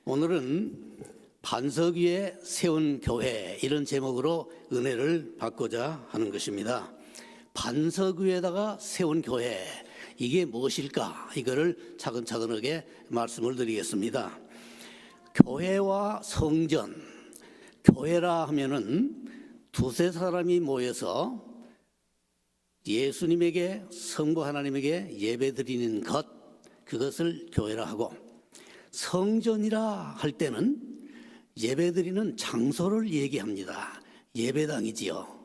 오늘은 반석 위에 세운 교회, 이런 제목으로 은혜를 받고자 하는 것입니다. 반석 위에다가 세운 교회, 이게 무엇일까? 이거를 차근차근하게 말씀을 드리겠습니다. 교회와 성전, 교회라 하면은 두세 사람이 모여서 예수님에게, 성부 하나님에게 예배 드리는 것, 그것을 교회라 하고, 성전이라 할 때는 예배 드리는 장소를 얘기합니다. 예배당이지요.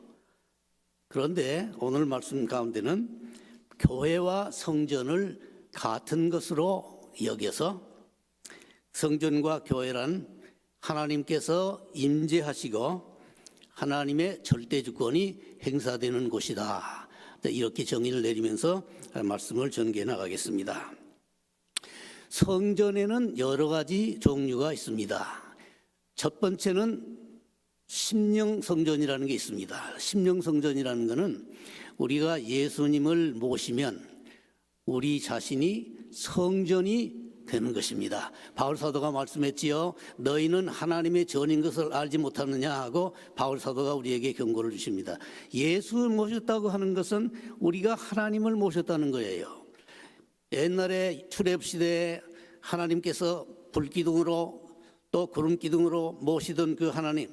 그런데 오늘 말씀 가운데는 교회와 성전을 같은 것으로 여겨서 성전과 교회란 하나님께서 임재하시고 하나님의 절대주권이 행사되는 곳이다, 이렇게 정의를 내리면서 말씀을 전개해 나가겠습니다. 성전에는 여러 가지 종류가 있습니다. 첫 번째는 심령성전이라는 게 있습니다. 심령성전이라는 것은 우리가 예수님을 모시면 우리 자신이 성전이 되는 것입니다. 바울 사도가 말씀했지요. 너희는 하나님의 전인 것을 알지 못하느냐 하고 바울 사도가 우리에게 경고를 주십니다. 예수를 모셨다고 하는 것은 우리가 하나님을 모셨다는 거예요. 옛날에 출애굽시대에 하나님께서 불기둥으로 또 구름기둥으로 모시던 그 하나님,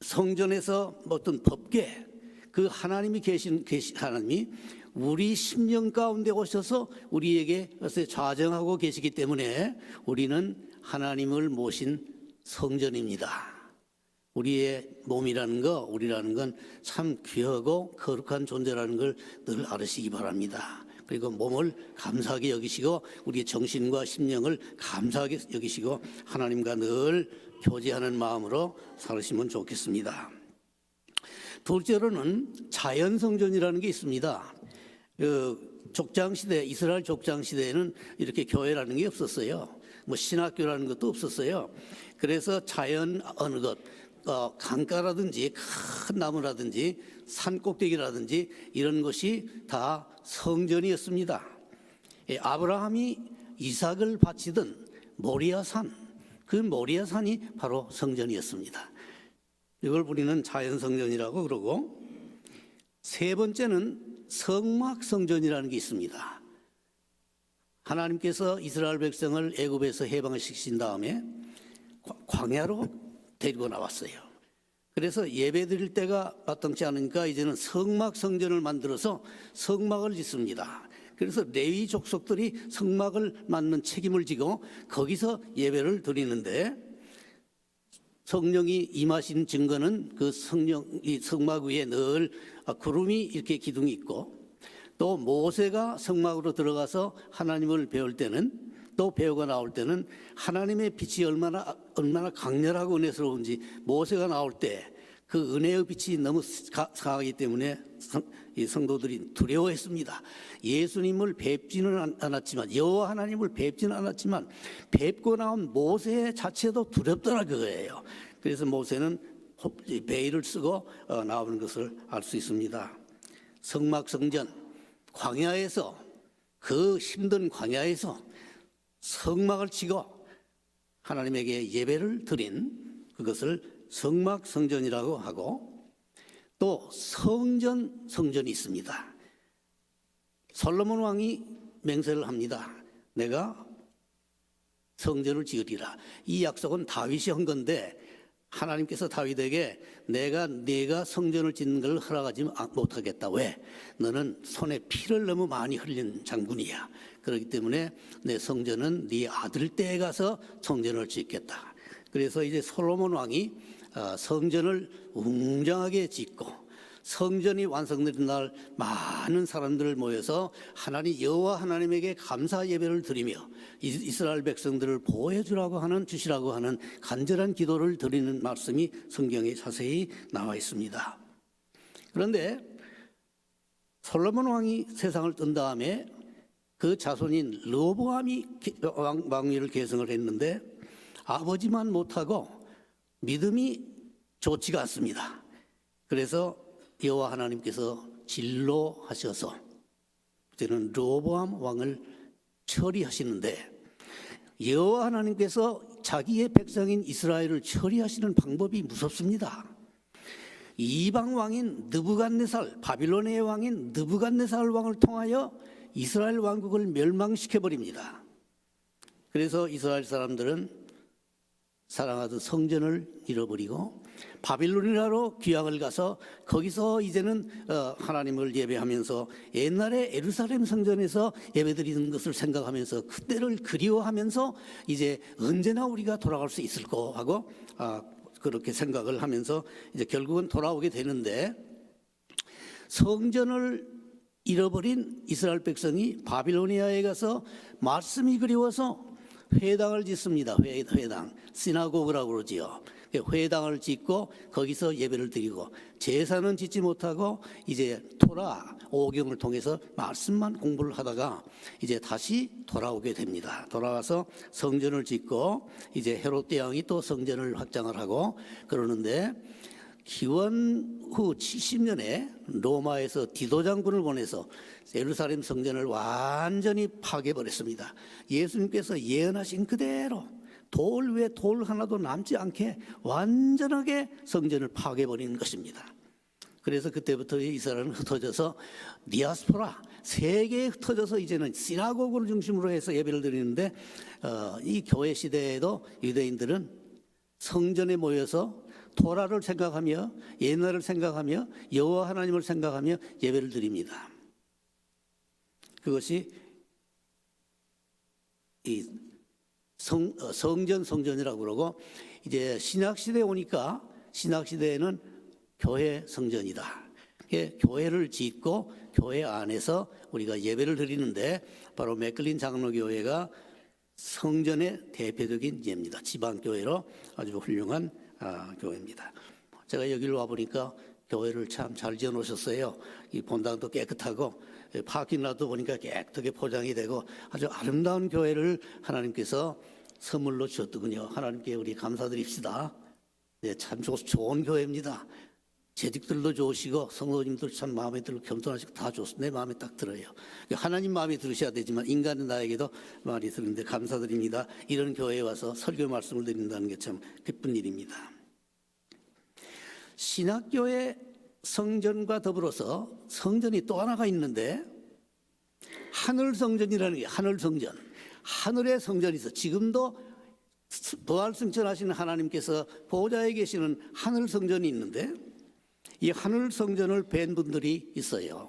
성전에서 어떤 법궤, 그 하나님이 계신 하나님이 우리 심령 가운데 오셔서 우리에게 좌정하고 계시기 때문에 우리는 하나님을 모신 성전입니다. 우리의 몸이라는 거, 우리라는 건 참 귀하고 거룩한 존재라는 걸 늘 알으시기 바랍니다. 그리고 몸을 감사하게 여기시고 우리의 정신과 심령을 감사하게 여기시고 하나님과 늘 교제하는 마음으로 살으시면 좋겠습니다. 둘째로는 자연성전이라는 게 있습니다. 족장시대, 이스라엘 족장시대에는 이렇게 교회라는 게 없었어요. 뭐 신학교라는 것도 없었어요. 그래서 자연 어느 것, 강가라든지 큰 나무라든지 산꼭대기라든지 이런 것이 다 성전이었습니다. 아브라함이 이삭을 바치던 모리아산, 그 모리아산이 바로 성전이었습니다. 이걸 우리는 자연성전이라고 그러고, 세 번째는 성막성전이라는 게 있습니다. 하나님께서 이스라엘 백성을 애굽에서 해방을 시키신 다음에 광야로 데리고 나왔어요. 그래서 예배 드릴 때가 마땅치 않으니까 이제는 성막성전을 만들어서 성막을 짓습니다. 그래서 레위 족속들이 성막을 맡는 책임을 지고 거기서 예배를 드리는데, 성령이 임하신 증거는 그 이 성막 위에 늘 구름이 이렇게 기둥이 있고, 또 모세가 성막으로 들어가서 하나님을 배울 때는, 또 배우가 나올 때는 하나님의 빛이 얼마나 강렬하고 은혜스러운지 모세가 나올 때 그 은혜의 빛이 너무 강하기 때문에 이 성도들이 두려워했습니다. 예수님을 뵙지는 않았지만, 여호와 하나님을 뵙지는 않았지만 뵙고 나온 모세 자체도 두렵더라 그거예요. 그래서 모세는 베일을 쓰고 나오는 것을 알 수 있습니다. 성막성전, 광야에서, 그 힘든 광야에서 성막을 치고 하나님에게 예배를 드린 그것을 성막성전이라고 하고, 또 성전이 있습니다. 솔로몬 왕이 맹세를 합니다. 내가 성전을 지으리라. 이 약속은 다윗이 한 건데 하나님께서 다윗에게 네가 성전을 짓는 걸 허락하지 못하겠다. 왜? 너는 손에 피를 너무 많이 흘린 장군이야. 그렇기 때문에 내 성전은 네 아들 때에 가서 성전을 짓겠다. 그래서 이제 솔로몬 왕이 성전을 웅장하게 짓고, 성전이 완성된 날 많은 사람들을 모여서 하나님 여호와 하나님에게 감사 예배를 드리며 이스라엘 백성들을 보호해 주시라고 하는 간절한 기도를 드리는 말씀이 성경에 자세히 나와 있습니다. 그런데 솔로몬 왕이 세상을 뜬 다음에 그 자손인 르호보암이 왕위를 계승을 했는데 아버지만 못하고 믿음이 좋지가 않습니다. 그래서 여호와 하나님께서 진로하셔서 이제는 르호보암 왕을 처리하시는데, 여호와 하나님께서 자기의 백성인 이스라엘을 처리하시는 방법이 무섭습니다. 이방 왕인 느부갓네살, 바빌론의 왕인 느부갓네살 왕을 통하여 이스라엘 왕국을 멸망시켜 버립니다. 그래서 이스라엘 사람들은 사랑하던 성전을 잃어버리고 바빌론이라로 귀향을 가서 거기서 이제는 하나님을 예배하면서 옛날에 예루살렘 성전에서 예배드리는 것을 생각하면서 그때를 그리워하면서 이제 언제나 우리가 돌아갈 수 있을 거 하고 그렇게 생각을 하면서 이제 결국은 돌아오게 되는데, 성전을 잃어버린 이스라엘 백성이 바빌로니아에 가서 말씀이 그리워서 회당을 짓습니다. 회당, 시나고그라고 그러지요. 회당을 짓고 거기서 예배를 드리고, 제사는 짓지 못하고 이제 토라 오경을 통해서 말씀만 공부를 하다가 이제 다시 돌아오게 됩니다. 돌아와서 성전을 짓고 이제 헤롯 대왕이 또 성전을 확장을 하고 그러는데, 기원 후 70년에 로마에서 디도 장군을 보내서 예루살렘 성전을 완전히 파괴버렸습니다. 예수님께서 예언하신 그대로 돌 위에 돌 하나도 남지 않게 완전하게 성전을 파괴버리는 것입니다. 그래서 그때부터 이스라엘은 흩어져서 디아스포라, 세계에 흩어져서 이제는 시나고그를 중심으로 해서 예배를 드리는데, 이 교회 시대에도 유대인들은 성전에 모여서 토라를 생각하며 옛날을 생각하며 여호와 하나님을 생각하며 예배를 드립니다. 그것이 이 성전이라고 그러고, 이제 신약 시대에 오니까 신약 시대에는 교회 성전이다. 교회를 짓고 교회 안에서 우리가 예배를 드리는데, 바로 맥클린 장로교회가 성전의 대표적인 예입니다. 지방교회로 아주 훌륭한 교회입니다. 제가 여기로 와보니까 교회를 참 잘 지어놓으셨어요. 이 본당도 깨끗하고 파킹라도 보니까 깨끗하게 포장이 되고 아주 아름다운 교회를 하나님께서 선물로 주셨더군요. 하나님께 우리 감사드립시다. 네, 참 좋은 교회입니다. 재직들도 좋으시고 성도님들 참 마음에 들고 겸손하시고 다 좋습니다. 내 마음에 딱 들어요. 하나님 마음에 들으셔야 되지만 인간은 나에게도 많이 드는데 감사드립니다. 이런 교회에 와서 설교 말씀을 드린다는 게 참 기쁜 일입니다. 신학교의 성전과 더불어서 성전이 또 하나가 있는데, 하늘성전이라는 게, 하늘성전, 하늘의 성전이 있어. 지금도 부활승천하시는 하나님께서 보좌에 계시는 하늘성전이 있는데, 이 하늘성전을 뵌 분들이 있어요.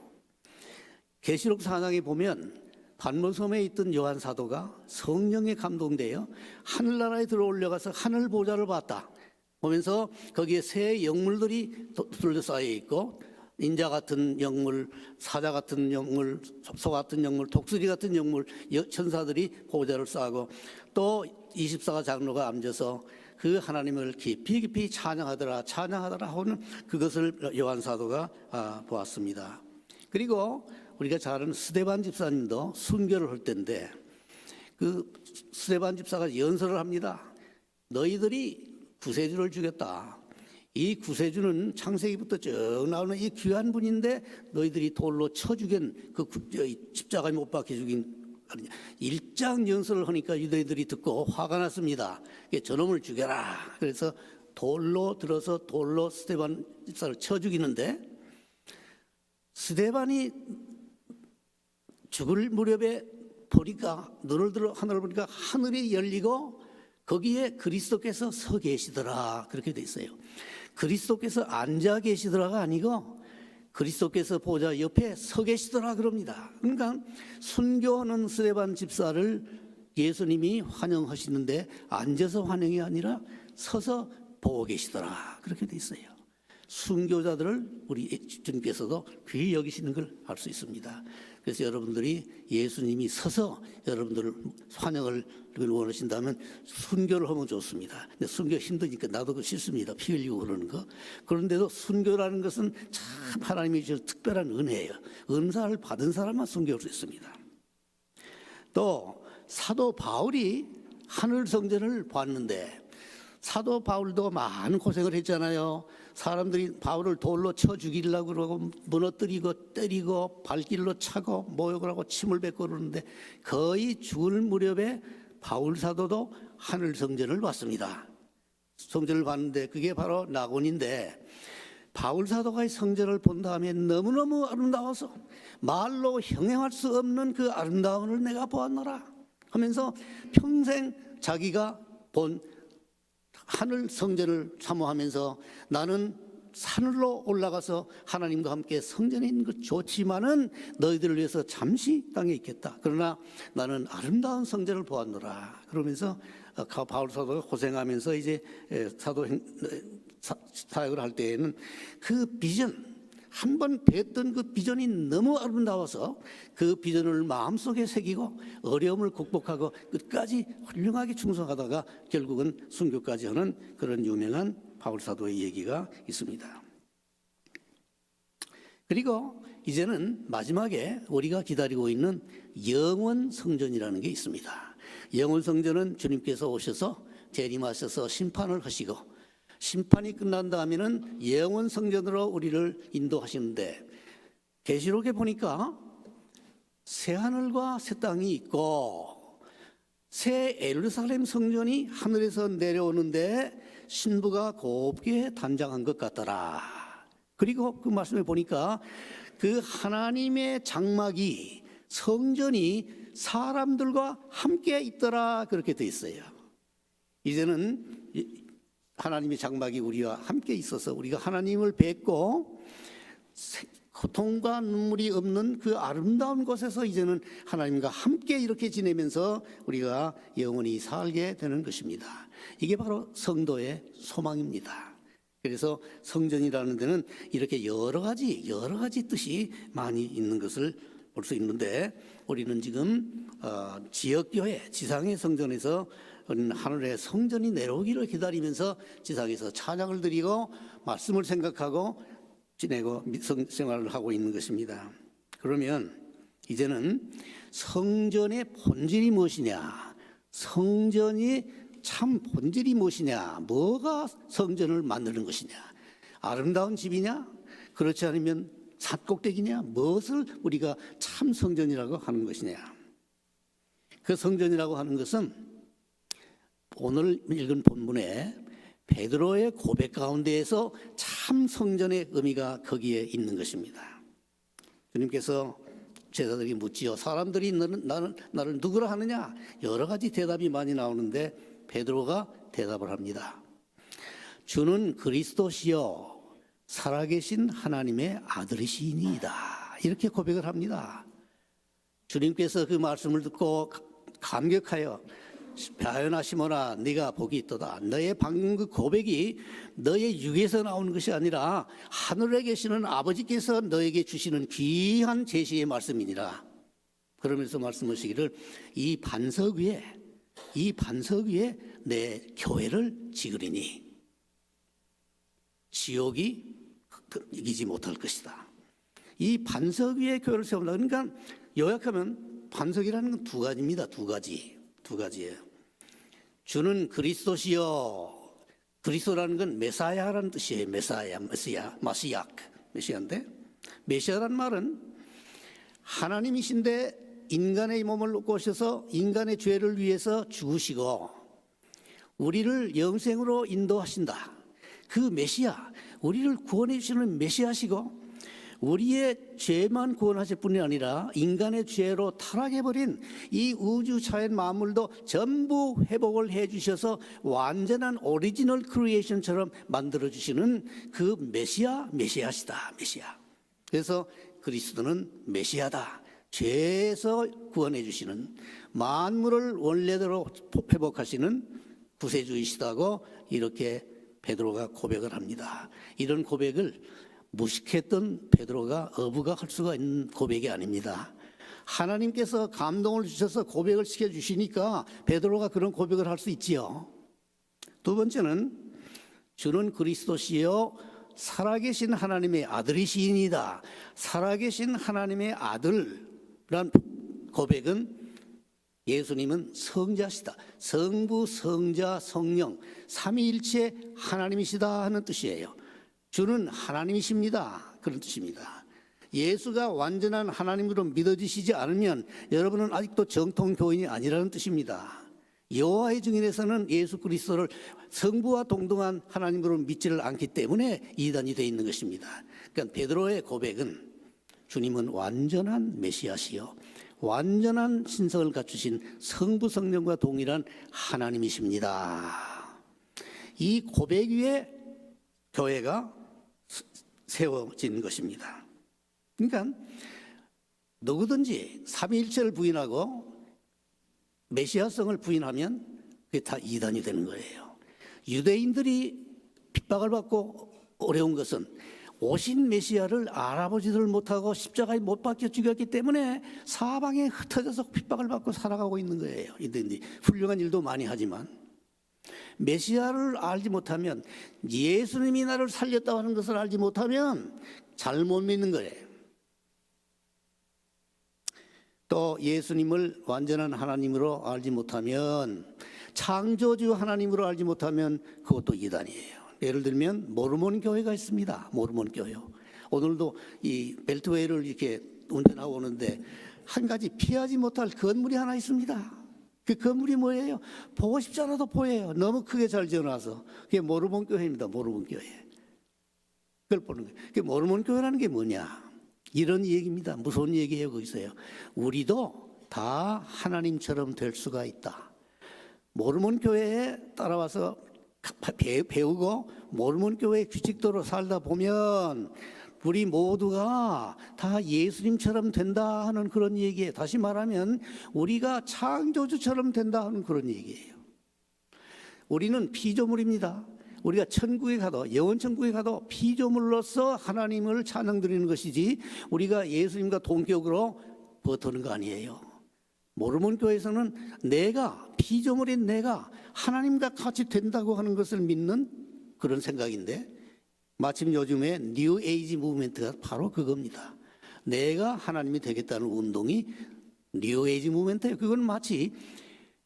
계시록 4장에 보면 반모섬에 있던 요한 사도가 성령에 감동되어 하늘나라에 들어올려가서 하늘 보좌를 봤다 보면서 거기에 새 영물들이 둘러싸여 있고, 인자 같은 영물, 사자 같은 영물, 소 같은 영물, 독수리 같은 영물, 천사들이 보좌를 쌓고, 또 24가 장로가 앉아서 그 하나님을 깊이 깊이 찬양하더라 하고는 그것을 요한 사도가 보았습니다. 그리고 우리가 잘 아는 스데반 집사님도 순교를 할 때인데, 그 스데반 집사가 연설을 합니다. 너희들이 구세주를 죽였다. 이 구세주는 창세기부터 쭉 나오는 이 귀한 분인데 너희들이 돌로 쳐 죽인, 그 십자가에 못 박혀 죽인 일장 연설을 하니까 유대인들이 듣고 화가 났습니다. 저놈을 죽여라. 그래서 돌로 들어서 돌로 스데반 집사를 쳐 죽이는데, 스데반이 죽을 무렵에 보니까, 눈을 들어 하늘을 보니까 하늘이 열리고 거기에 그리스도께서 서 계시더라. 그렇게 돼 있어요. 그리스도께서 앉아 계시더라가 아니고 그리스도께서 보좌 옆에 서 계시더라 그럽니다. 그러니까 순교하는 스데반 집사를 예수님이 환영하시는데 앉아서 환영이 아니라 서서 보고 계시더라. 그렇게 돼 있어요. 순교자들을 우리 주님께서도 귀히 여기시는 걸 알 수 있습니다. 그래서 여러분들이 예수님이 서서 여러분들을 환영을 원하신다면 순교를 하면 좋습니다. 근데 순교 힘드니까 나도 싫습니다. 피 흘리고 그러는 거. 그런데도 순교라는 것은 참 하나님이 주신 특별한 은혜예요. 은사를 받은 사람만 순교할 수 있습니다. 또 사도 바울이 하늘 성전을 봤는데, 사도 바울도 많은 고생을 했잖아요. 사람들이 바울을 돌로 쳐 죽이려고 그러고 무너뜨리고 때리고 발길로 차고 모욕을 하고 침을 뱉고 그러는데, 거의 죽을 무렵에 바울 사도도 하늘 성전을 봤습니다. 성전을 봤는데 그게 바로 낙원인데, 바울 사도가 이 성전을 본 다음에 너무너무 아름다워서 말로 형용할 수 없는 그 아름다움을 내가 보았노라 하면서 평생 자기가 본 하늘 성전을 사모하면서, 나는 산으로 올라가서 하나님과 함께 성전에 있는 것 좋지만은 너희들을 위해서 잠시 땅에 있겠다. 그러나 나는 아름다운 성전을 보았노라. 그러면서 바울 사도가 고생하면서 이제 사역을 할 때에는 그 비전, 한번 뵀던 그 비전이 너무 아름다워서 그 비전을 마음속에 새기고 어려움을 극복하고 끝까지 훌륭하게 충성하다가 결국은 순교까지 하는 그런 유명한 바울 사도의 얘기가 있습니다. 그리고 이제는 마지막에 우리가 기다리고 있는 영원 성전이라는 게 있습니다. 영원 성전은 주님께서 오셔서 재림하셔서 심판을 하시고, 심판이 끝난 다음에는 영원 성전으로 우리를 인도하시는데, 계시록에 보니까 새 하늘과 새 땅이 있고 새 예루살렘 성전이 하늘에서 내려오는데 신부가 곱게 단장한 것 같더라. 그리고 그 말씀에 보니까 그 하나님의 장막이, 성전이 사람들과 함께 있더라, 그렇게 돼 있어요. 이제는 하나님의 장막이 우리와 함께 있어서 우리가 하나님을 뵙고 고통과 눈물이 없는 그 아름다운 곳에서 이제는 하나님과 함께 이렇게 지내면서 우리가 영원히 살게 되는 것입니다. 이게 바로 성도의 소망입니다. 그래서 성전이라는 데는 이렇게 여러 가지 뜻이 많이 있는 것을 볼 수 있는데, 우리는 지금 지역교회, 지상의 성전에서 하늘의 성전이 내려오기를 기다리면서 지상에서 찬양을 드리고 말씀을 생각하고 지내고 생활을 하고 있는 것입니다. 그러면 이제는 성전의 본질이 무엇이냐, 성전이 참 본질이 무엇이냐, 뭐가 성전을 만드는 것이냐, 아름다운 집이냐, 그렇지 않으면 산꼭대기냐, 무엇을 우리가 참 성전이라고 하는 것이냐. 그 성전이라고 하는 것은 오늘 읽은 본문에 베드로의 고백 가운데에서 참 성전의 의미가 거기에 있는 것입니다. 주님께서 제자들이 묻지요. 사람들이 나를 누구라 하느냐? 여러 가지 대답이 많이 나오는데 베드로가 대답을 합니다. 주는 그리스도시요 살아계신 하나님의 아들이시니이다. 이렇게 고백을 합니다. 주님께서 그 말씀을 듣고 감격하여 벼나 시몬아, 네가 복이 있도다. 너의 방금 그 고백이 너의 육에서 나오는 것이 아니라 하늘에 계시는 아버지께서 너에게 주시는 귀한 제시의 말씀이니라. 그러면서 말씀하시기를 이 반석 위에 내 교회를 지으리니 지옥이 이기지 못할 것이다. 이 반석 위에 교회를 세운다. 그러니까 요약하면 반석이라는 건 두 가지입니다. 두 가지예요. 주는 그리스도시요. 그리스도라는 건 메사야라는 뜻이에요. 메시아인데, 메시아라는 말은 하나님이신데 인간의 몸을 놓고 오셔서 인간의 죄를 위해서 죽으시고 우리를 영생으로 인도하신다. 그 메시아, 우리를 구원해 주시는 메시아시고, 우리의 죄만 구원하실 뿐이 아니라 인간의 죄로 타락해버린 이 우주자연 만물도 전부 회복을 해주셔서 완전한 오리지널 크리에이션처럼 만들어주시는 그 메시아시다. 메시아. 그래서 그리스도는 메시아다. 죄에서 구원해 주시는, 만물을 원래대로 회복하시는 구세주이시다고 이렇게 베드로가 고백을 합니다. 이런 고백을 무식했던 베드로가 어부가 할 수가 있는 고백이 아닙니다. 하나님께서 감동을 주셔서 고백을 시켜주시니까 베드로가 그런 고백을 할 수 있지요. 두 번째는 주는 그리스도시요 살아계신 하나님의 아들이시이니다. 살아계신 하나님의 아들란 고백은 예수님은 성자시다. 성부, 성자, 성령 삼위일체 하나님이시다 하는 뜻이에요. 주는 하나님이십니다. 그런 뜻입니다. 예수가 완전한 하나님으로 믿어지시지 않으면 여러분은 아직도 정통 교인이 아니라는 뜻입니다. 여호와의 증인에서는 예수 그리스도를 성부와 동등한 하나님으로 믿지를 않기 때문에 이단이 되어 있는 것입니다. 그러니까 베드로의 고백은 주님은 완전한 메시아시요 완전한 신성을 갖추신 성부 성령과 동일한 하나님이십니다. 이 고백 위에 교회가 세워진 것입니다. 그러니까 누구든지 삼위일체를 부인하고 메시아성을 부인하면 그게 다 이단이 되는 거예요. 유대인들이 핍박을 받고 어려운 것은 오신 메시아를 알아보지를 못하고 십자가에 못 박혀 죽였기 때문에 사방에 흩어져서 핍박을 받고 살아가고 있는 거예요. 이들이 훌륭한 일도 많이 하지만 메시아를 알지 못하면, 예수님이 나를 살렸다고 하는 것을 알지 못하면 잘못 믿는 거예요. 또 예수님을 완전한 하나님으로 알지 못하면, 창조주 하나님으로 알지 못하면 그것도 이단이에요. 예를 들면 모르몬 교회가 있습니다. 모르몬 교회. 오늘도 이 벨트웨이를 이렇게 운전하고 오는데 한 가지 피하지 못할 건물이 하나 있습니다. 그 건물이 뭐예요? 보고 싶지 않아도 보여요. 너무 크게 잘 지어놔서. 그게 모르몬 교회입니다. 모르몬 교회. 그걸 보는 거예요. 그 모르몬 교회라는 게 뭐냐? 이런 얘기입니다. 무서운 얘기예요. 거기서요. 우리도 다 하나님처럼 될 수가 있다. 모르몬 교회에 따라와서 배우고 모르몬 교회의 규칙대로 살다 보면 우리 모두가 다 예수님처럼 된다 하는 그런 얘기예요. 다시 말하면 우리가 창조주처럼 된다 하는 그런 얘기예요. 우리는 피조물입니다. 우리가 천국에 가도, 영원 천국에 가도 피조물로서 하나님을 찬양드리는 것이지 우리가 예수님과 동격으로 버티는 거 아니에요. 모르몬 교회에서는 내가, 피조물인 내가 하나님과 같이 된다고 하는 것을 믿는 그런 생각인데, 마침 요즘에 뉴 에이지 무브먼트가 바로 그겁니다. 내가 하나님이 되겠다는 운동이 뉴 에이지 무브먼트예요. 그건 마치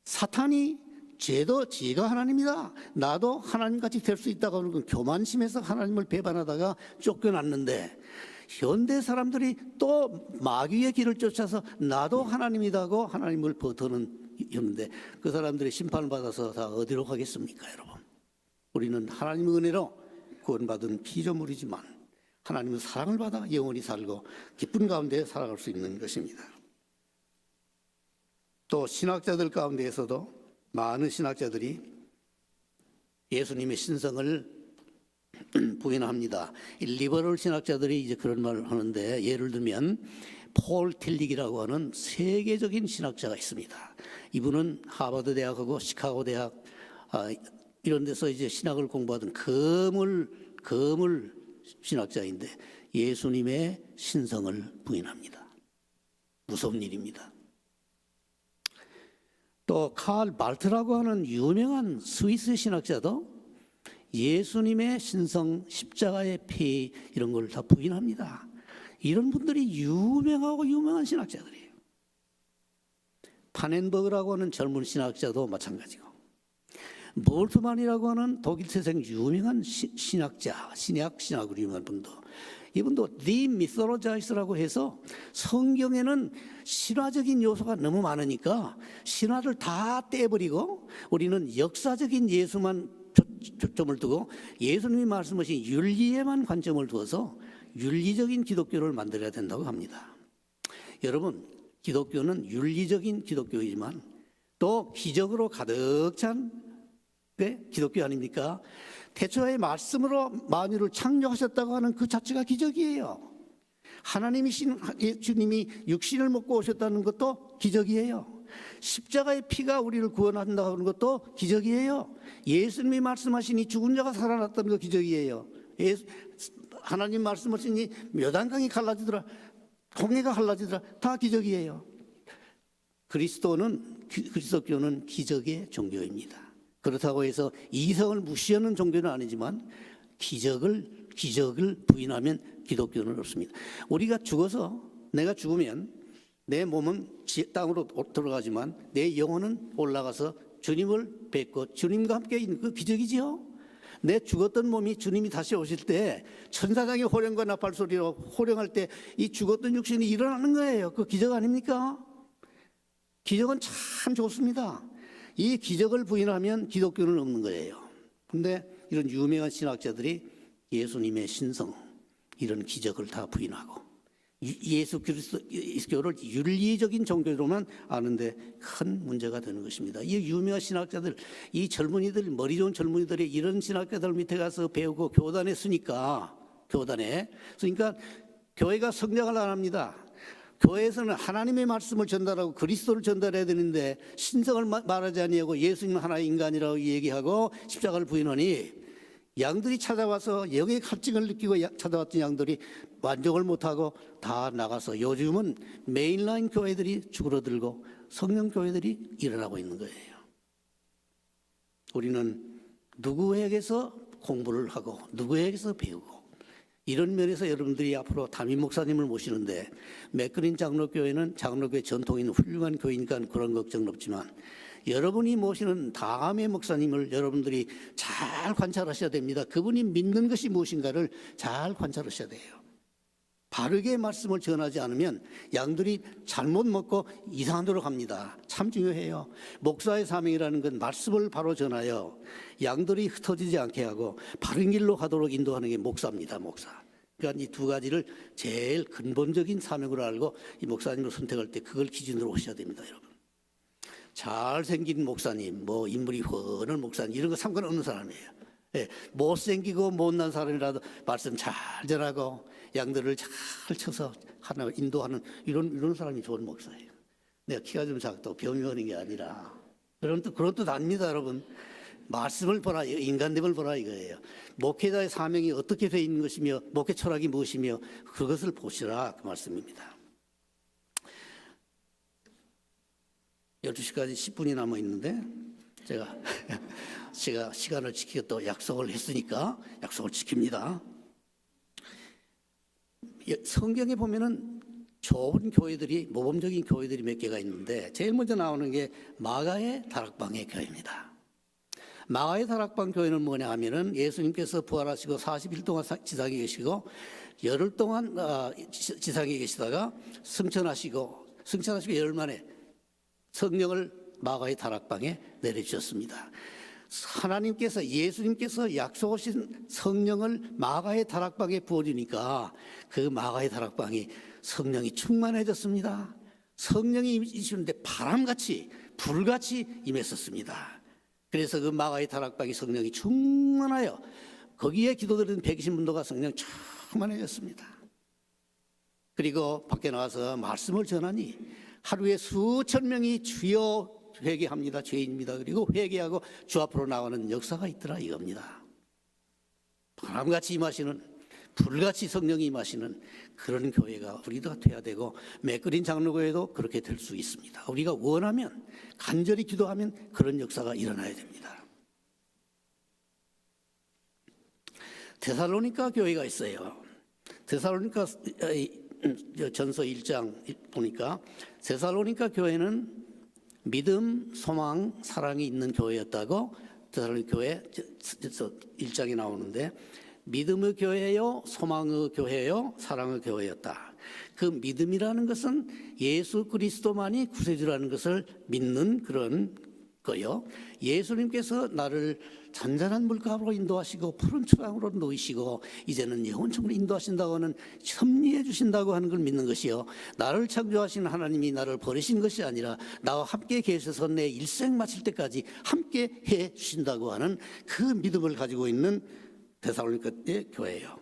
사탄이 쟤도 지가 하나님이다, 나도 하나님같이 될 수 있다고 하는 그 교만심에서 하나님을 배반하다가 쫓겨났는데, 현대 사람들이 또 마귀의 길을 쫓아서 나도 하나님이다고 하나님을 버터는였는데, 그 사람들이 심판을 받아서 다 어디로 가겠습니까, 여러분? 우리는 하나님의 은혜로 구원받은 피조물이지만 하나님의 사랑을 받아 영원히 살고 기쁜 가운데 살아갈 수 있는 것입니다. 또 신학자들 가운데에서도 많은 신학자들이 예수님의 신성을 부인합니다. 리버럴 신학자들이 이제 그런 말을 하는데, 예를 들면 폴 틸릭이라고 하는 세계적인 신학자가 있습니다. 이분은 하버드 대학하고 시카고 대학 이런 데서 이제 신학을 공부하던 거물 신학자인데 예수님의 신성을 부인합니다. 무서운 일입니다. 또 칼 발트라고 하는 유명한 스위스 신학자도 예수님의 신성, 십자가의 피 이런 걸 다 부인합니다. 이런 분들이 유명한 신학자들이에요. 파넨버그라고 하는 젊은 신학자도 마찬가지고, 몰트만이라고 하는 독일 태생 유명한 신학자, 신학으로 유명한 분도, 이분도 The Mythologist라고 해서 성경에는 신화적인 요소가 너무 많으니까 신화를 다 떼버리고 우리는 역사적인 예수만 초점을 두고 예수님이 말씀하신 윤리에만 관점을 두어서 윤리적인 기독교를 만들어야 된다고 합니다. 여러분, 기독교는 윤리적인 기독교이지만 또 기적으로 가득 찬 기독교 아닙니까? 태초의 말씀으로 만유를 창조하셨다고 하는 그 자체가 기적이에요. 하나님이신 주님이 육신을 먹고 오셨다는 것도 기적이에요. 십자가의 피가 우리를 구원한다고 하는 것도 기적이에요. 예수님이 말씀하시니 죽은 자가 살아났다는 거 기적이에요. 하나님 말씀하시니 묘단강이 갈라지더라, 홍해가 갈라지더라, 다 기적이에요. 그리스도교는 기적의 종교입니다. 그렇다고 해서 이성을 무시하는 종교는 아니지만 기적을 부인하면 기독교는 없습니다. 우리가 죽어서, 내가 죽으면 내 몸은 땅으로 들어가지만 내 영혼은 올라가서 주님을 뵙고 주님과 함께 있는 그 기적이지요. 내 죽었던 몸이 주님이 다시 오실 때 천사장의 호령과 나팔소리로 호령할 때 이 죽었던 육신이 일어나는 거예요. 그 기적 아닙니까? 기적은 참 좋습니다. 이 기적을 부인하면 기독교는 없는 거예요. 근데 이런 유명한 신학자들이 예수님의 신성, 이런 기적을 다 부인하고 예수 그리스도를 윤리적인 종교로만 아는데 큰 문제가 되는 것입니다. 이 유명한 신학자들, 이 젊은이들, 머리 좋은 젊은이들이 이런 신학자들 밑에 가서 배우고 교단에 쓰니까, 그러니까 교회가 성장을 안 합니다. 교회에서는 하나님의 말씀을 전달하고 그리스도를 전달해야 되는데 신성을 말하지 아니하고 예수님 하나의 인간이라고 얘기하고 십자가를 부인하니 양들이 찾아와서 영의 갈증을 느끼고 찾아왔던 양들이 만족을 못하고 다 나가서 요즘은 메인라인 교회들이 줄어들고 성령 교회들이 일어나고 있는 거예요. 우리는 누구에게서 공부를 하고 누구에게서 배우고, 이런 면에서 여러분들이 앞으로 담임 목사님을 모시는데, 맥그린 장로교회는 장로교회 전통인 훌륭한 교회니까 그런 걱정은 없지만 여러분이 모시는 다음의 목사님을 여러분들이 잘 관찰하셔야 됩니다. 그분이 믿는 것이 무엇인가를 잘 관찰하셔야 돼요. 바르게 말씀을 전하지 않으면 양들이 잘못 먹고 이상한 데로 갑니다. 참 중요해요. 목사의 사명이라는 건 말씀을 바로 전하여 양들이 흩어지지 않게 하고 바른 길로 가도록 인도하는 게 목사입니다. 목사. 그러니까 이 두 가지를 제일 근본적인 사명으로 알고 이 목사님을 선택할 때 그걸 기준으로 하셔야 됩니다, 여러분. 잘생긴 목사님, 뭐 인물이 훤한 목사님, 이런 거 상관없는 사람이에요. 예, 못생기고 못난 사람이라도 말씀 잘 전하고 양들을 잘 쳐서 하나 인도하는 이런 사람이 좋은 목사예요. 내가 키가 좀 작다고 병이 오는 게 아니라 그런 뜻 아닙니다, 여러분. 말씀을 보라, 인간됨을 보라 이거예요. 목회자의 사명이 어떻게 되어 있는 것이며 목회 철학이 무엇이며 그것을 보시라, 그 말씀입니다. 12시까지 10분이 남아 있는데 제가 시간을 지키고 또 약속을 했으니까 약속을 지킵니다. 성경에 보면은 좋은 교회들이, 모범적인 교회들이 몇 개가 있는데 제일 먼저 나오는 게 마가의 다락방의 교회입니다. 마가의 다락방 교회는 뭐냐 하면은 예수님께서 부활하시고 40일 동안 지상에 계시고 열흘 동안 지상에 계시다가 승천하시고 열흘 만에 성령을 마가의 다락방에 내려주셨습니다. 하나님께서, 예수님께서 약속하신 성령을 마가의 다락방에 부어주니까 그 마가의 다락방이 성령이 충만해졌습니다. 성령이 임하시는데 바람같이 불같이 임했었습니다. 그래서 그 마가의 다락방이 성령이 충만하여 거기에 기도드리는 120분도가 성령 충만해졌습니다. 그리고 밖에 나와서 말씀을 전하니 하루에 수천 명이 주여 회개합니다. 죄인입니다. 그리고 회개하고 주 앞으로 나가는 역사가 있더라 이겁니다. 바람같이 임하시는, 불같이 성령이 임하시는 그런 교회가 우리가 돼야 되고 맥그린 장로교회도 그렇게 될 수 있습니다. 우리가 원하면, 간절히 기도하면 그런 역사가 일어나야 됩니다. 데살로니가 교회가 있어요. 데살로니가 전서 1장 보니까 데살로니가 교회는 믿음, 소망, 사랑이 있는 교회였다고 데살로니가 교회 1장에 나오는데, 믿음의 교회요, 소망의 교회요, 사랑의 교회였다. 그 믿음이라는 것은 예수 그리스도만이 구세주라는 것을 믿는 그런 거요. 예수님께서 나를 잔잔한 물가로 인도하시고 푸른 초장으로 놓이시고 이제는 영원천으로 인도하신다고 하는, 섭리해 주신다고 하는 걸 믿는 것이요. 나를 창조하신 하나님이 나를 버리신 것이 아니라 나와 함께 계셔서 내 일생 마칠 때까지 함께 해 주신다고 하는 그 믿음을 가지고 있는 데살로니가의 교회예요.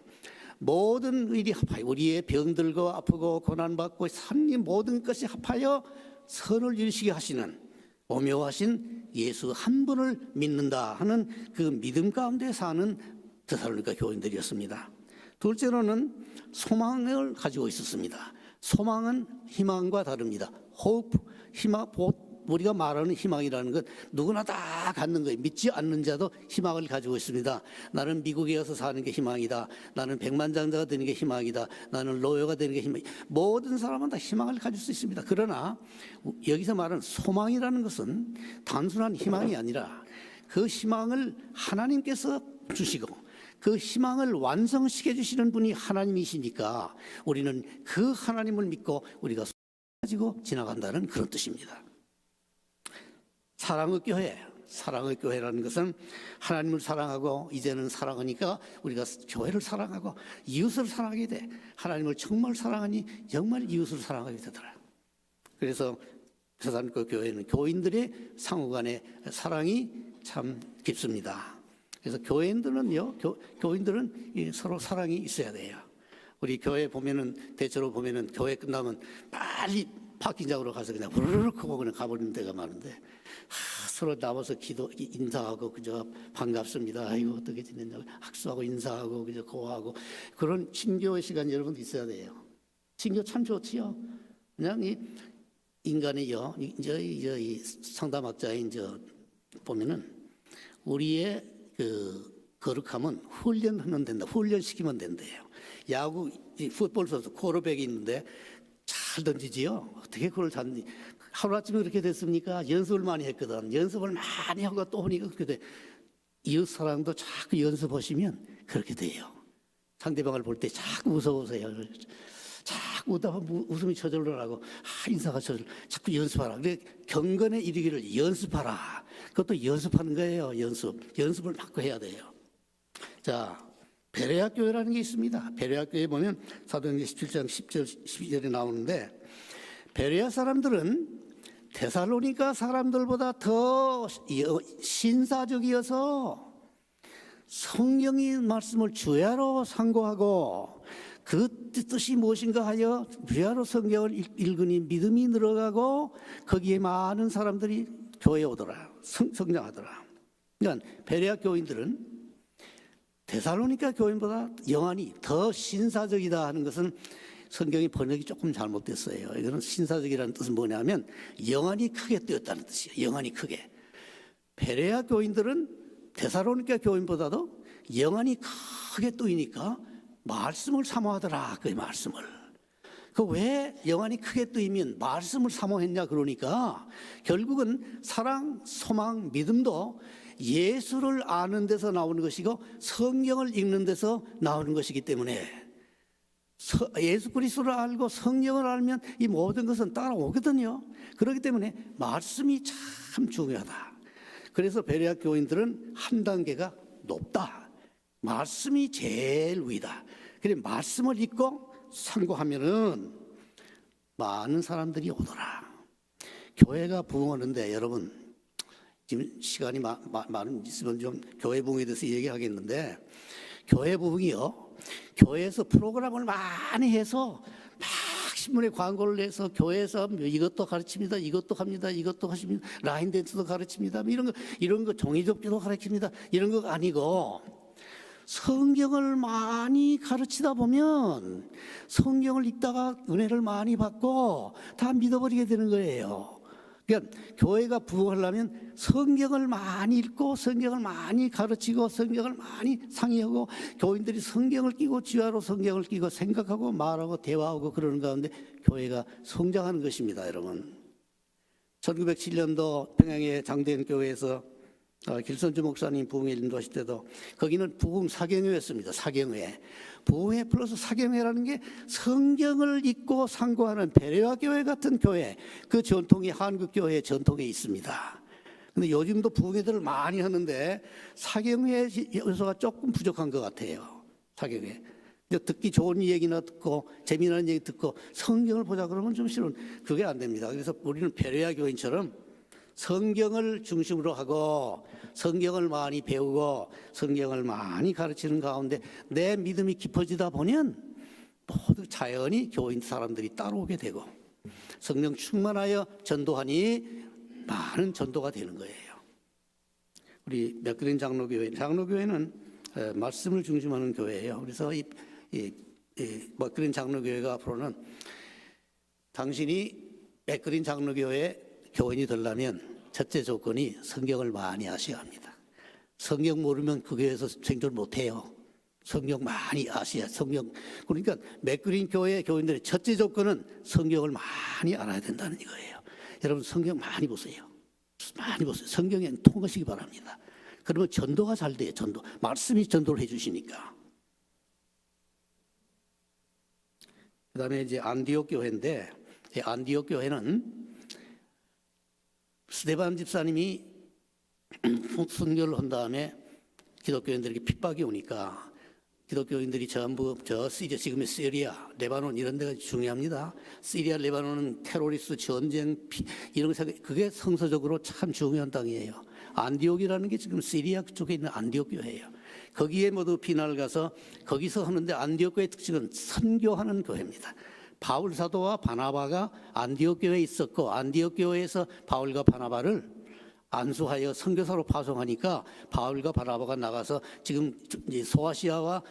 모든 일이 합하여 우리의 병들고 아프고 고난받고 삶의 모든 것이 합하여 선을 이루시게 하시는 오묘하신 예수 한 분을 믿는다 하는 그 믿음 가운데 사는 데살로니가 교인들이었습니다. 둘째로는 소망을 가지고 있었습니다. 소망은 희망과 다릅니다. hope, 희망, 우리가 말하는 희망이라는 건 누구나 다 갖는 거예요. 믿지 않는 자도 희망을 가지고 있습니다. 나는 미국에 가서 사는 게 희망이다. 나는 백만장자가 되는 게 희망이다. 나는 로요가 되는 게 희망이다. 모든 사람은 다 희망을 가질 수 있습니다. 그러나 여기서 말하는 소망이라는 것은 단순한 희망이 아니라 그 희망을 하나님께서 주시고 그 희망을 완성시켜 주시는 분이 하나님이시니까 우리는 그 하나님을 믿고 우리가 가지고 지나간다는 그런 뜻입니다. 사랑의 교회, 사랑의 교회라는 것은 하나님을 사랑하고 이제는 사랑하니까 우리가 교회를 사랑하고 이웃을 사랑하게 돼. 하나님을 정말 사랑하니 정말 이웃을 사랑하게 되더라. 그래서 서산교 교회는 교인들의 상호간의 사랑이 참 깊습니다. 그래서 교인들은요, 교인들은 서로 사랑이 있어야 돼요. 우리 교회 보면은 대체로 보면은 교회 끝나면 빨리 파킹장으로 가서 그냥 후루룩 하고 그냥 가버리는 데가 많은데 서로 나와서 인사하고 그저 반갑습니다. 아이고 어떻게 지냈냐고 학수하고 인사하고 그저 고하고 그런 친교의 시간 여러분 있어야 돼요. 친교 참 좋지요. 그냥 이 인간이요. 이 상담학자인 보면은 우리의 그 거룩함은 훈련하면 된다. 훈련시키면 된대요. 야구 풋볼 선수 쿼터백이 있는데 잘 던지지요. 어떻게 그걸 잘 하루아침에 그렇게 됐습니까? 연습을 많이 했거든. 연습을 많이 하고 또 보니까 그렇게 돼. 이웃 사랑도 자꾸 연습하시면 그렇게 돼요. 상대방을 볼 때 자꾸 웃어보세요. 자꾸 웃다가 웃음이 저절로 나고 인사가 저절로 자꾸 연습하라. 그래 경건에 이르기를 연습하라. 그것도 연습하는 거예요. 연습을 자꾸 해야 돼요. 자, 베레아 교회라는 게 있습니다. 베레아 교회에 보면 사도행전 17장 10절 12절에 나오는데 베레아 사람들은 데살로니가 사람들보다 더 신사적이어서 성경의 말씀을 주야로 상고하고 그 뜻이 무엇인가 하여 주야로 성경을 읽으니 믿음이 늘어가고 거기에 많은 사람들이 교회에 오더라. 성장하더라. 그러니까 베레아 교인들은 데살로니가 교인보다 영안이 더 신사적이다 하는 것은 성경의 번역이 조금 잘못됐어요. 이거는 신사적이라는 뜻은 뭐냐면 영안이 크게 뜨였다는 뜻이에요. 영안이 크게. 베레아 교인들은 데살로니가 교인보다도 영안이 크게 뜨이니까 말씀을 사모하더라. 그 말씀을. 그 왜 영안이 크게 뜨이면 말씀을 사모했냐 그러니까 결국은 사랑, 소망, 믿음도 예수를 아는 데서 나오는 것이고 성경을 읽는 데서 나오는 것이기 때문에 예수 그리스도를 알고 성경을 알면 이 모든 것은 따라오거든요. 그렇기 때문에 말씀이 참 중요하다. 그래서 베레아 교인들은 한 단계가 높다. 말씀이 제일 위다. 그래 말씀을 읽고 상고하면은 많은 사람들이 오더라. 교회가 부흥하는데 여러분 지금 시간이 많은 있으면 좀 교회 부흥에 대해서 얘기하겠는데 교회 부흥이요. 교회에서 프로그램을 많이 해서 막 신문에 광고를 내서 교회에서 이것도 가르칩니다. 이것도 합니다. 이것도 하십니다. 라인 댄스도 가르칩니다. 이런 거 종이접기도 가르칩니다. 이런 거 아니고 성경을 많이 가르치다 보면 성경을 읽다가 은혜를 많이 받고 다 믿어버리게 되는 거예요. 그러니까 교회가 부흥하려면 성경을 많이 읽고 성경을 많이 가르치고 성경을 많이 상의하고 교인들이 성경을 끼고 주야로 성경을 끼고 생각하고 말하고 대화하고 그러는 가운데 교회가 성장하는 것입니다. 여러분 1907년도 평양의 장대현 교회에서 길선주 목사님 부흥회 인도하실 때도 거기는 부흥 사경회였습니다. 사경회. 부흥회 플러스 사경회라는 게 성경을 읽고 상고하는 베레아 교회 같은 교회, 그 전통이 한국 교회의 전통에 있습니다. 근데 요즘도 부흥회들을 많이 하는데 사경회 요소가 조금 부족한 것 같아요. 사경회. 듣기 좋은 얘기나 듣고 재미나는 얘기 듣고 성경을 보자 그러면 좀 싫은 그게 안 됩니다. 그래서 우리는 베레아 교인처럼 성경을 중심으로 하고 성경을 많이 배우고 성경을 많이 가르치는 가운데 내 믿음이 깊어지다 보면 모두 자연히 교인 사람들이 따라오게 되고 성령 충만하여 전도하니 많은 전도가 되는 거예요. 우리 맥그린 장로교회는 말씀을 중심하는 교회예요. 그래서 이 맥그린 장로교회가 앞으로는 당신이 맥그린 장로교회 교인이 되려면 첫째 조건이 성경을 많이 아셔야 합니다. 성경 모르면 그 교회에서 생존 못해요. 성경 많이 아셔야 그러니까 맥그린 교회 교인들의 첫째 조건은 성경을 많이 알아야 된다는 이거예요. 여러분 성경 많이 보세요. 많이 보세요. 성경에 통하시기 바랍니다. 그러면 전도가 잘 돼요. 전도. 말씀이 전도를 해 주시니까. 그다음에 이제 안디옥 교회인데 이 안디옥 교회는 스데반 집사님이 순교를 한 다음에 기독교인들에게 핍박이 오니까 기독교인들이 전부 저 시리아, 지금의 시리아, 레바논 이런 데가 중요합니다. 시리아, 레바논은 테러리스트 전쟁 이런 거 그게 성서적으로 참 중요한 땅이에요. 안디옥이라는 게 지금 시리아 쪽에 있는 안디옥 교회예요. 거기에 모두 비난을 가서 거기서 하는데 안디옥 교회의 특징은 선교하는 교회입니다. 바울 사도와 바나바가 안디옥 교회에 있었고 안디옥 교회에서 바울과 바나바를 안수하여 선교사로 파송하니까 바울과 바나바가 나가서 지금 소아시아와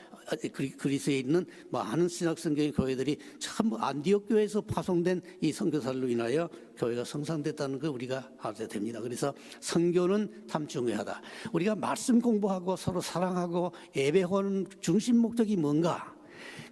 그리스에 있는 많은 신학 성경의 교회들이 참 안디옥 교회에서 파송된 이 선교사로 인하여 교회가 성장됐다는 걸 우리가 알아야 됩니다. 그래서 선교는 참 중요하다. 우리가 말씀 공부하고 서로 사랑하고 예배하는 중심 목적이 뭔가?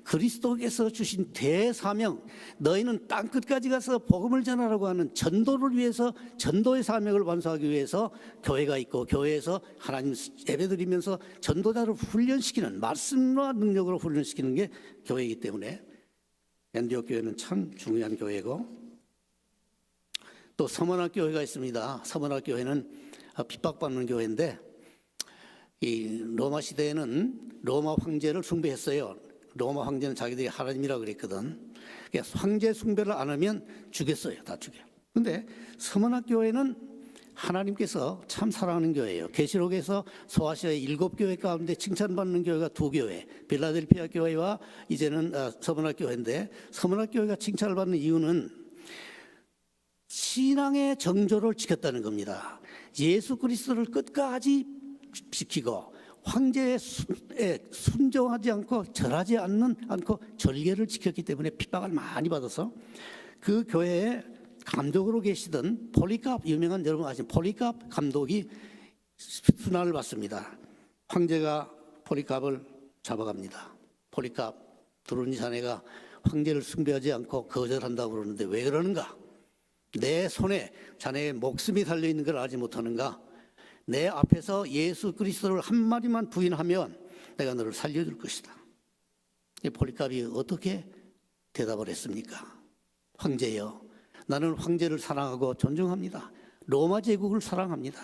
그리스도께서 주신 대사명, 너희는 땅끝까지 가서 복음을 전하라고 하는 전도를 위해서, 전도의 사명을 완수하기 위해서 교회가 있고, 교회에서 하나님 예배드리면서 전도자를 훈련시키는, 말씀과 능력으로 훈련시키는 게 교회이기 때문에 안디옥 교회는 참 중요한 교회고, 또 서문학 교회가 있습니다. 서문학 교회는 핍박받는 교회인데, 이 로마 시대에는 로마 황제를 숭배했어요. 로마 황제는 자기들이 하나님이라고 그랬거든. 그러니까 황제 숭배를 안 하면 죽였어요. 다 죽여요. 근데 서문학 교회는 하나님께서 참 사랑하는 교회예요. 계시록에서 소아시아의 7교회 가운데 칭찬받는 교회가 2교회, 빌라델피아 교회와 이제는 서문학 교회인데, 서문학 교회가 칭찬을 받는 이유는 신앙의 정조를 지켰다는 겁니다. 예수 그리스도를 끝까지 지키고 황제에 순종하지 않고 절하지 않고 절개를 지켰기 때문에 핍박을 많이 받아서 그 교회에 감독으로 계시던 폴리캅, 유명한 여러분 아시는 폴리캅 감독이 순환을 받습니다. 황제가 폴리캅을 잡아갑니다. 폴리캅, 두루니 자네가 황제를 숭배하지 않고 거절한다고 그러는데 왜 그러는가? 내 손에 자네의 목숨이 달려있는 걸 알지 못하는가? 내 앞에서 예수 그리스도를 한마디만 부인하면 내가 너를 살려줄 것이다. 폴리캅이 어떻게 대답을 했습니까? 황제여, 나는 황제를 사랑하고 존중합니다. 로마 제국을 사랑합니다.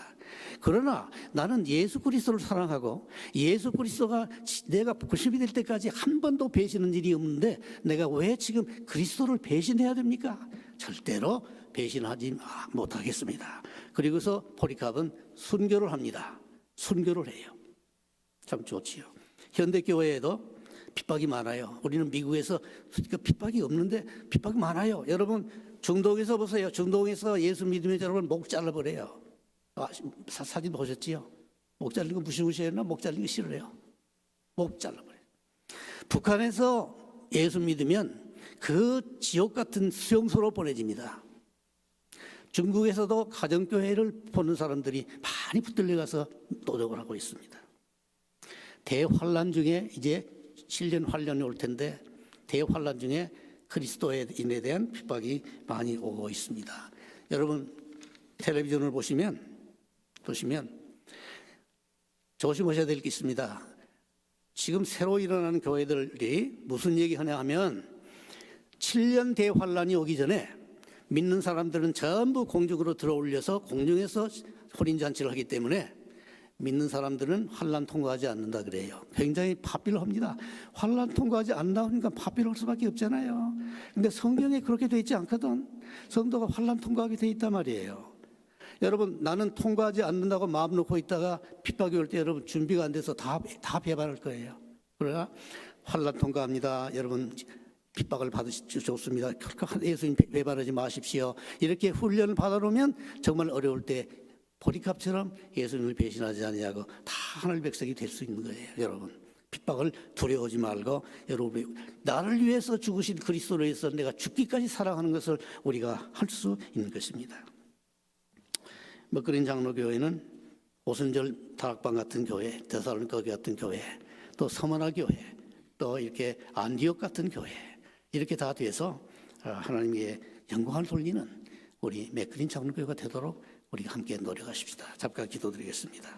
그러나 나는 예수 그리스도를 사랑하고 예수 그리스도가 내가 90이 될 때까지 한 번도 배신한 일이 없는데 내가 왜 지금 그리스도를 배신해야 됩니까? 절대로 배신하지 못하겠습니다. 그리고서 폴리캅은 순교를 합니다. 순교를 해요. 참 좋지요. 현대교회에도 핍박이 많아요. 우리는 미국에서 핍박이 없는데 핍박이 많아요. 여러분 중동에서 보세요. 중동에서 예수 믿으면 여러분 목 잘라버려요. 사진 보셨지요? 목 자르는 거 무시무시해요? 목 자르는 거 싫어요. 목 잘라버려요. 북한에서 예수 믿으면 그 지옥 같은 수용소로 보내집니다. 중국에서도 가정교회를 보는 사람들이 많이 붙들려가서 노력을 하고 있습니다. 대환란 중에 이제 7년 환란이 올 텐데 대환란 중에 그리스도인에 대한 핍박이 많이 오고 있습니다. 여러분 텔레비전을 보시면 조심하셔야 될 게 있습니다. 지금 새로 일어나는 교회들이 무슨 얘기하냐 하면 7년 대환란이 오기 전에 믿는 사람들은 전부 공중으로 들어올려서 공중에서 혼인잔치를 하기 때문에 믿는 사람들은 환란 통과하지 않는다 그래요. 굉장히 파빌합니다. 환란 통과하지 않는다니까 파빌할 수밖에 없잖아요. 근데 성경에 그렇게 돼 있지 않거든. 성도가 환란 통과하게 돼 있단 말이에요. 여러분 나는 통과하지 않는다고 마음 놓고 있다가 핍박이 올 때 여러분 준비가 안 돼서 다 배반할 거예요. 그러나 환란 통과합니다. 여러분 핍박을 받으시죠. 좋습니다. 예수님 배반하지 마십시오. 이렇게 훈련을 받아놓으면 정말 어려울 때 폴리캅처럼 예수님을 배신하지 않냐고 다 하늘 백성이 될 수 있는 거예요. 여러분 핍박을 두려워하지 말고 여러분 나를 위해서 죽으신 그리스도를 위해서 내가 죽기까지 사랑하는 것을 우리가 할 수 있는 것입니다. 먹그린 장로교회는 오순절 다락방 같은 교회, 데살로니가 같은 교회, 또 서머나 교회, 또 이렇게 안디옥 같은 교회 이렇게 다 돼서 하나님의 영광을 돌리는 우리 맥그린 장로교회가 되도록 우리가 함께 노력하십시다. 잠깐 기도드리겠습니다.